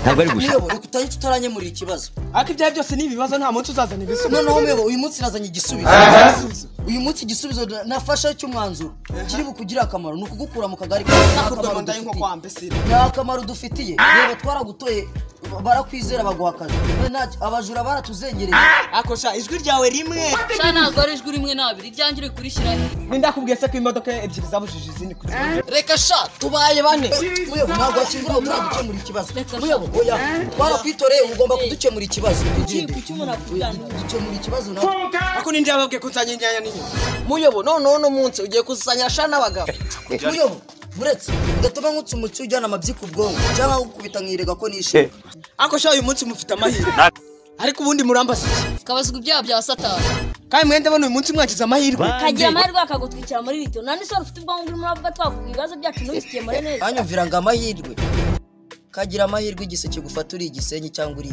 ntabwo ari gusa reka utahita utaranyemurira ikibazo ariko ibyawe byose ni ibibazo nta munsi uzazana ibisubizo noneho muyoboro uyu munsi nazanye igisubizo uyu munsi igisubizo nafashe cy'umwanzuro kiri bukugirira akamaro ni ukugukura mu kagari nta kamaro dufitiye reba twaragutoye barakwizera baguha akazi abajura baratuzengereye akosha ijwi ryawe rimwe sha ntabwo ari ijwi rimwe n'abiri iryanjye uri kurishyira ndakubwiye se ko imodoka ebyiri zabujije izindi kuri reka sha tubaye bane muyoboro ntabwo wakingura ngo turadukemura ikibazo muyoboro oya twarakwitoreye ugomba kudukemura ikibazo dukemura ikibazo nawe ako nindi yababwiye ko nzanye inyanya n'inyuma muyoboro noneho uno munsi ugiye kusanya sha n'abagabo muyoboro buretse gatuma nkutse umuco ujyana amabyi ku bwonko cyangwa gukubita nkirega ko nishimye ako sha uyu munsi mufite amahirwe ariko ubundi murambaza kabazwa ibyaha bya satani kandi mwende bano uyu munsi mwagize amahirwe kagira amahirwe akagutwikira muri rito nani se ufite ubwonko urimo uravuga twavuga ibibazo byacu ntubikemure neza anyumvira ngo amahirwe kagira amahirwe igiseke gufata uri igisenyi cyangwa uri